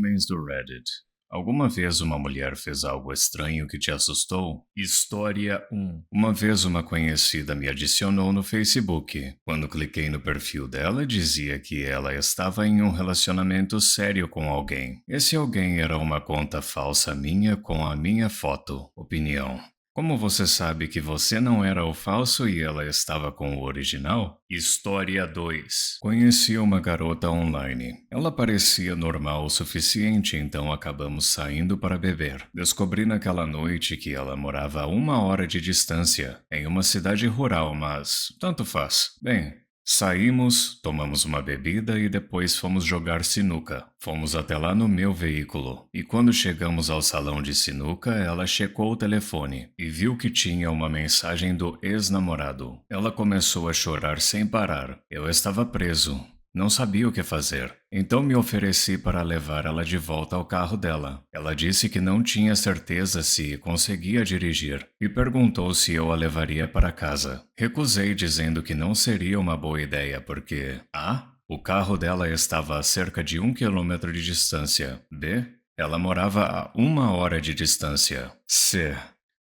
Homens do Reddit. Alguma vez uma mulher fez algo estranho que te assustou? História 1. Uma vez uma conhecida me adicionou no Facebook. Quando cliquei no perfil dela, dizia que ela estava em um relacionamento sério com alguém. Esse alguém era uma conta falsa minha com a minha foto. Opinião. Como você sabe que você não era o falso e ela estava com o original? História 2. Conheci uma garota online. Ela parecia normal o suficiente, então acabamos saindo para beber. Descobri naquela noite que ela morava a 1 hora de distância, em uma cidade rural, mas tanto faz. Bem, saímos, tomamos uma bebida e depois fomos jogar sinuca. Fomos até lá no meu veículo, e quando chegamos ao salão de sinuca, ela checou o telefone e viu que tinha uma mensagem do ex-namorado. Ela começou a chorar sem parar. Eu estava preso. Não sabia o que fazer, então me ofereci para levar ela de volta ao carro dela. Ela disse que não tinha certeza se conseguia dirigir e perguntou se eu a levaria para casa. Recusei dizendo que não seria uma boa ideia porque o carro dela estava a cerca de 1 quilômetro de distância. B. Ela morava a 1 hora de distância. C.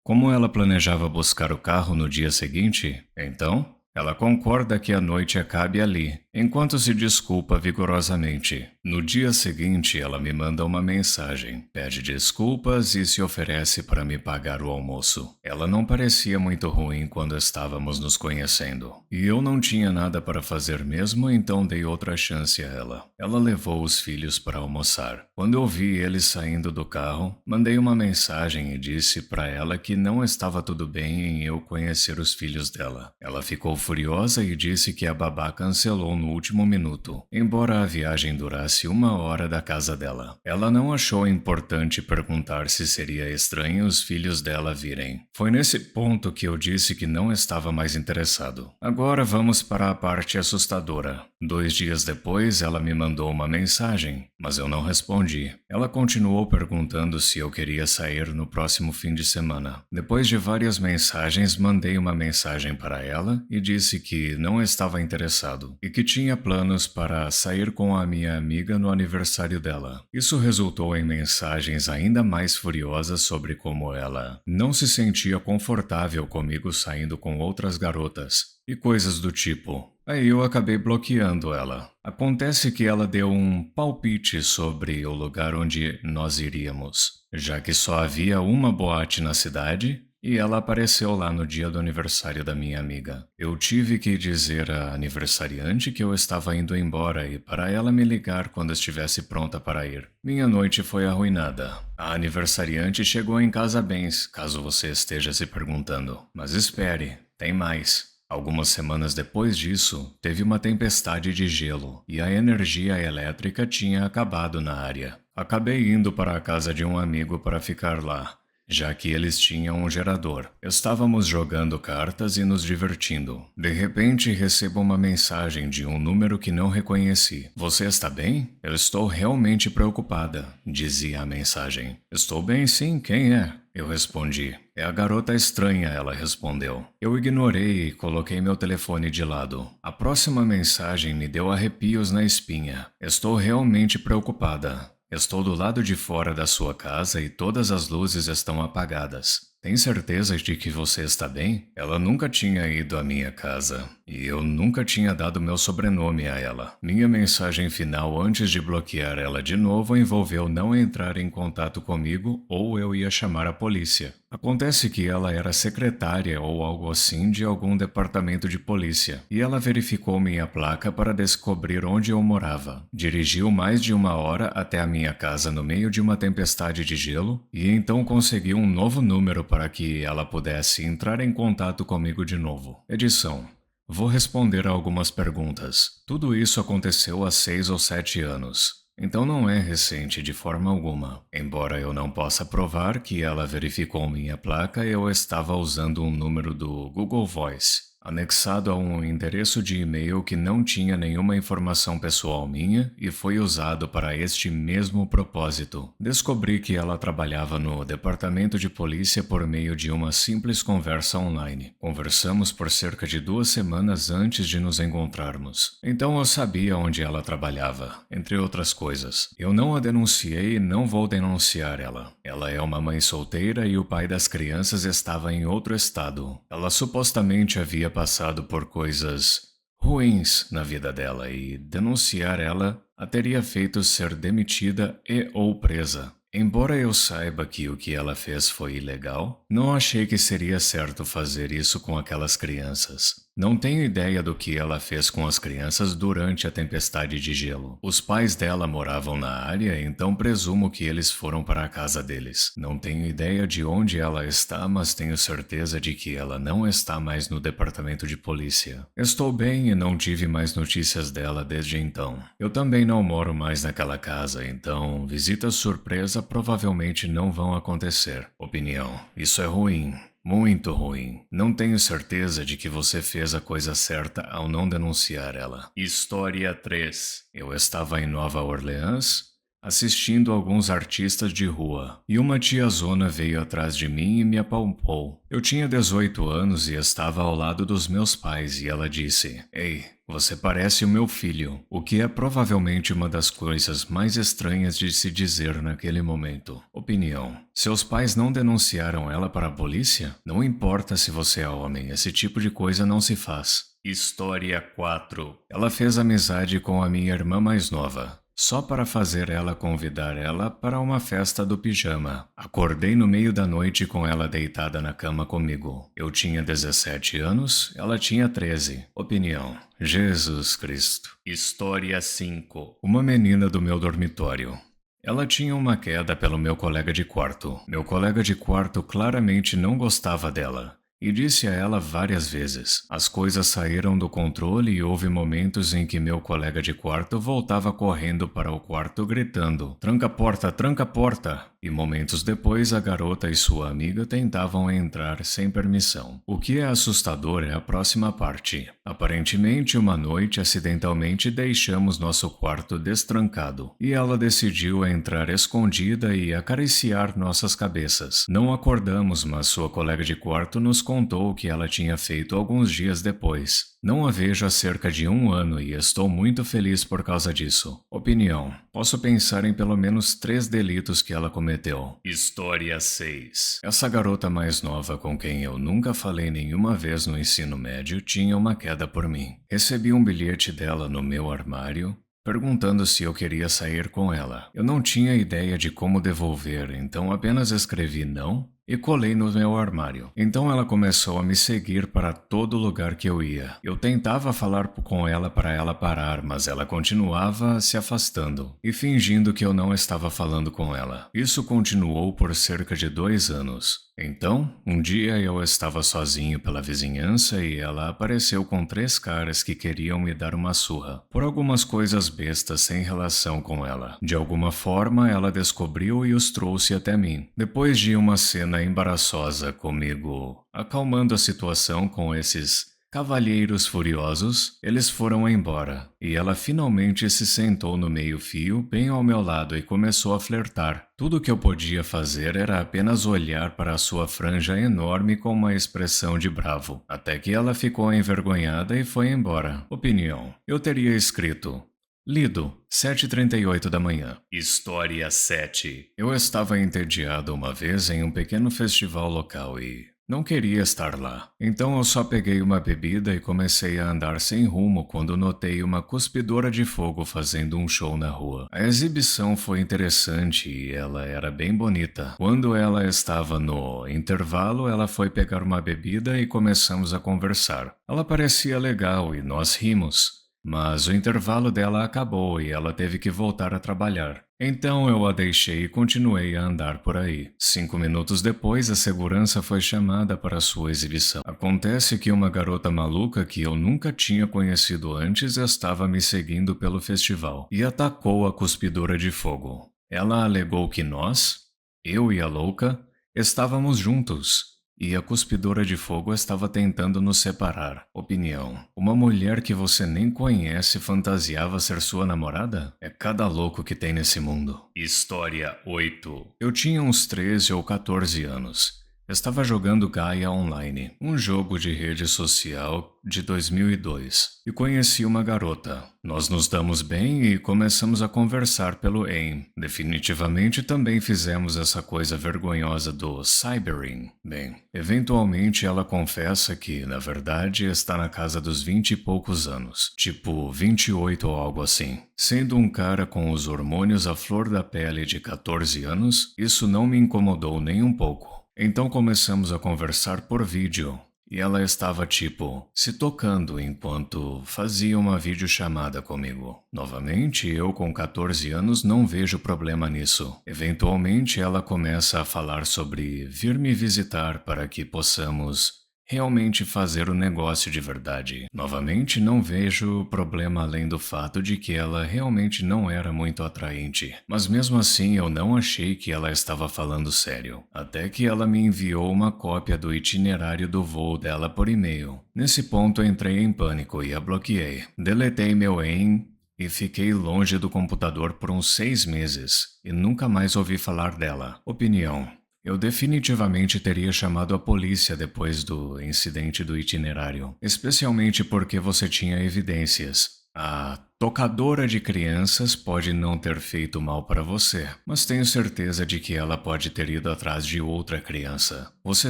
Como ela planejava buscar o carro no dia seguinte? Então, ela concorda que a noite acabe ali, enquanto se desculpa vigorosamente. No dia seguinte, ela me manda uma mensagem, pede desculpas e se oferece para me pagar o almoço. Ela não parecia muito ruim quando estávamos nos conhecendo, e eu não tinha nada para fazer mesmo, então dei outra chance a ela. Ela levou os filhos para almoçar. Quando eu vi eles saindo do carro, mandei uma mensagem e disse para ela que não estava tudo bem em eu conhecer os filhos dela. Ela ficou furiosa e disse que a babá cancelou no último minuto, embora a viagem durasse 1 hora da casa dela. Ela não achou importante perguntar se seria estranho os filhos dela virem. Foi nesse ponto que eu disse que não estava mais interessado. Agora vamos para a parte assustadora. 2 dias depois, ela me mandou uma mensagem, mas eu não respondi. Ela continuou perguntando se eu queria sair no próximo fim de semana. Depois de várias mensagens, mandei uma mensagem para ela e disse que não estava interessado e que tinha planos para sair com a minha amiga no aniversário dela. Isso resultou em mensagens ainda mais furiosas sobre como ela não se sentia confortável comigo saindo com outras garotas e coisas do tipo. Aí eu acabei bloqueando ela. Acontece que ela deu um palpite sobre o lugar onde nós iríamos, já que só havia uma boate na cidade e ela apareceu lá no dia do aniversário da minha amiga. Eu tive que dizer à aniversariante que eu estava indo embora e para ela me ligar quando estivesse pronta para ir. Minha noite foi arruinada. A aniversariante chegou em casa bem, caso você esteja se perguntando. Mas espere, tem mais. Algumas semanas depois disso, teve uma tempestade de gelo e a energia elétrica tinha acabado na área. Acabei indo para a casa de um amigo para ficar lá, já que eles tinham um gerador. Estávamos jogando cartas e nos divertindo. De repente, recebo uma mensagem de um número que não reconheci. Você está bem? Eu estou realmente preocupada, dizia a mensagem. Estou bem sim, quem é? Eu respondi. É a garota estranha, ela respondeu. Eu ignorei e coloquei meu telefone de lado. A próxima mensagem me deu arrepios na espinha. Estou realmente preocupada. Estou do lado de fora da sua casa e todas as luzes estão apagadas. Tem certeza de que você está bem? Ela nunca tinha ido à minha casa e eu nunca tinha dado meu sobrenome a ela. Minha mensagem final antes de bloquear ela de novo envolveu não entrar em contato comigo ou eu ia chamar a polícia. Acontece que ela era secretária ou algo assim de algum departamento de polícia e ela verificou minha placa para descobrir onde eu morava. Dirigiu mais de 1 hora até a minha casa no meio de uma tempestade de gelo e então conseguiu um novo número para que ela pudesse entrar em contato comigo de novo. Edição. Vou responder a algumas perguntas. Tudo isso aconteceu há 6 ou 7 anos. Então não é recente de forma alguma. Embora eu não possa provar que ela verificou minha placa, eu estava usando um número do Google Voice. anexado a um endereço de e-mail que não tinha nenhuma informação pessoal minha e foi usado para este mesmo propósito. Descobri que ela trabalhava no departamento de polícia por meio de uma simples conversa online. Conversamos por cerca de 2 semanas antes de nos encontrarmos. Então eu sabia onde ela trabalhava, entre outras coisas. Eu não a denunciei e não vou denunciar ela. Ela é uma mãe solteira e o pai das crianças estava em outro estado. Ela supostamente havia passado por coisas ruins na vida dela e denunciar ela a teria feito ser demitida e ou presa. Embora eu saiba que o que ela fez foi ilegal, não achei que seria certo fazer isso com aquelas crianças. Não tenho ideia do que ela fez com as crianças durante a tempestade de gelo. Os pais dela moravam na área, então presumo que eles foram para a casa deles. Não tenho ideia de onde ela está, mas tenho certeza de que ela não está mais no departamento de polícia. Estou bem e não tive mais notícias dela desde então. Eu também não moro mais naquela casa, então visitas surpresa provavelmente não vão acontecer. Opinião: isso é ruim. Muito ruim. Não tenho certeza de que você fez a coisa certa ao não denunciar ela. História 3. Eu estava em Nova Orleans assistindo alguns artistas de rua, e uma tiazona veio atrás de mim e me apalpou. Eu tinha 18 anos e estava ao lado dos meus pais e ela disse: "Ei, você parece o meu filho", o que é provavelmente uma das coisas mais estranhas de se dizer naquele momento. Opinião: seus pais não denunciaram ela para a polícia? Não importa se você é homem, esse tipo de coisa não se faz. História 4. Ela fez amizade com a minha irmã mais nova, só para fazer ela convidar ela para uma festa do pijama. Acordei no meio da noite com ela deitada na cama comigo. Eu tinha 17 anos, ela tinha 13. Opinião: Jesus Cristo. História 5. Uma menina do meu dormitório. Ela tinha uma queda pelo meu colega de quarto. Meu colega de quarto claramente não gostava dela. E disse a ela várias vezes. As coisas saíram do controle e houve momentos em que meu colega de quarto voltava correndo para o quarto gritando: "Tranca a porta, tranca a porta!" E momentos depois a garota e sua amiga tentavam entrar sem permissão. O que é assustador é a próxima parte. Aparentemente, uma noite, acidentalmente deixamos nosso quarto destrancado e ela decidiu entrar escondida e acariciar nossas cabeças. Não acordamos, mas sua colega de quarto nos contou o que ela tinha feito alguns dias depois. Não a vejo há cerca de 1 ano e estou muito feliz por causa disso. Opinião: posso pensar em pelo menos 3 delitos que ela cometeu. História 6. Essa garota mais nova com quem eu nunca falei nenhuma vez no ensino médio tinha uma queda por mim. Recebi um bilhete dela no meu armário, perguntando se eu queria sair com ela. Eu não tinha ideia de como devolver, então apenas escrevi não e colei no meu armário. Então ela começou a me seguir para todo lugar que eu ia. Eu tentava falar com ela para ela parar, mas ela continuava se afastando e fingindo que eu não estava falando com ela. Isso continuou por cerca de 2 anos. Então, um dia eu estava sozinho pela vizinhança e ela apareceu com 3 caras que queriam me dar uma surra por algumas coisas bestas sem relação com ela. De alguma forma, ela descobriu e os trouxe até mim. Depois de uma cena embaraçosa comigo acalmando a situação com esses cavalheiros furiosos, eles foram embora, e ela finalmente se sentou no meio-fio bem ao meu lado e começou a flertar. Tudo que eu podia fazer era apenas olhar para a sua franja enorme com uma expressão de bravo, até que ela ficou envergonhada e foi embora. Opinião: eu teria escrito: lido, 7h38 da manhã. História 7. Eu estava entediado uma vez em um pequeno festival local e não queria estar lá. Então eu só peguei uma bebida e comecei a andar sem rumo quando notei uma cuspidora de fogo fazendo um show na rua. A exibição foi interessante e ela era bem bonita. Quando ela estava no intervalo, ela foi pegar uma bebida e começamos a conversar. Ela parecia legal e nós rimos. Mas o intervalo dela acabou e ela teve que voltar a trabalhar. Então eu a deixei e continuei a andar por aí. 5 minutos depois, a segurança foi chamada para sua exibição. Acontece que uma garota maluca que eu nunca tinha conhecido antes estava me seguindo pelo festival e atacou a cuspidora de fogo. Ela alegou que nós, eu e a louca, estávamos juntos. E a cuspidora de fogo estava tentando nos separar. Opinião: uma mulher que você nem conhece fantasiava ser sua namorada? É cada louco que tem nesse mundo. História 8. Eu tinha uns 13 ou 14 anos. Estava jogando Gaia Online, um jogo de rede social de 2002, e conheci uma garota. Nós nos damos bem e começamos a conversar pelo AIM. Definitivamente também fizemos essa coisa vergonhosa do cybering. Bem, eventualmente ela confessa que, na verdade, está na casa dos 20 e poucos anos, tipo 28 ou algo assim. Sendo um cara com os hormônios à flor da pele de 14 anos, isso não me incomodou nem um pouco. Então começamos a conversar por vídeo, e ela estava tipo, se tocando enquanto fazia uma videochamada comigo. Novamente, eu com 14 anos não vejo problema nisso. Eventualmente ela começa a falar sobre vir me visitar para que possamos realmente fazer o negócio de verdade. Novamente, não vejo problema além do fato de que ela realmente não era muito atraente. Mas mesmo assim, eu não achei que ela estava falando sério. Até que ela me enviou uma cópia do itinerário do voo dela por e-mail. Nesse ponto, entrei em pânico e a bloqueei. Deletei meu AIM e fiquei longe do computador por uns 6 meses e nunca mais ouvi falar dela. Opinião: eu definitivamente teria chamado a polícia depois do incidente do itinerário, especialmente porque você tinha evidências. A tocadora de crianças pode não ter feito mal para você, mas tenho certeza de que ela pode ter ido atrás de outra criança. Você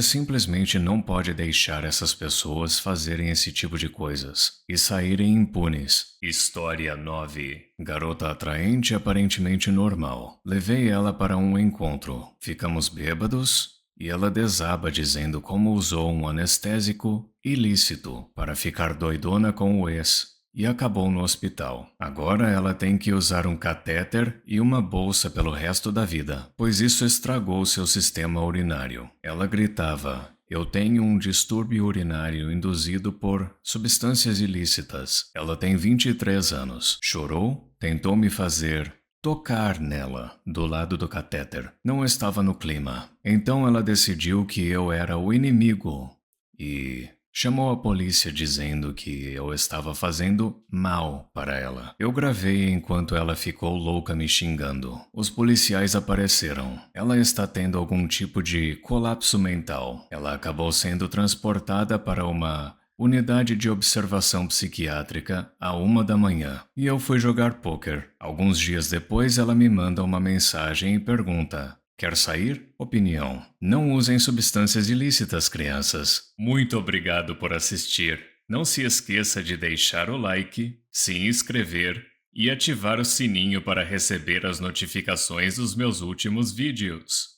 simplesmente não pode deixar essas pessoas fazerem esse tipo de coisas e saírem impunes. História 9. Garota atraente aparentemente normal. Levei ela para um encontro. Ficamos bêbados e ela desaba dizendo como usou um anestésico ilícito para ficar doidona com o ex. E acabou no hospital. Agora ela tem que usar um catéter e uma bolsa pelo resto da vida, pois isso estragou seu sistema urinário. Ela gritava: eu tenho um distúrbio urinário induzido por substâncias ilícitas. Ela tem 23 anos. Chorou, tentou me fazer tocar nela, do lado do catéter. Não estava no clima. Então ela decidiu que eu era o inimigo e chamou a polícia dizendo que eu estava fazendo mal para ela. Eu gravei enquanto ela ficou louca me xingando. Os policiais apareceram. Ela está tendo algum tipo de colapso mental. Ela acabou sendo transportada para uma unidade de observação psiquiátrica à 1 da manhã. E eu fui jogar pôquer. Alguns dias depois ela me manda uma mensagem e pergunta: quer sair? Opinião: não usem substâncias ilícitas, crianças. Muito obrigado por assistir. Não se esqueça de deixar o like, se inscrever e ativar o sininho para receber as notificações dos meus últimos vídeos.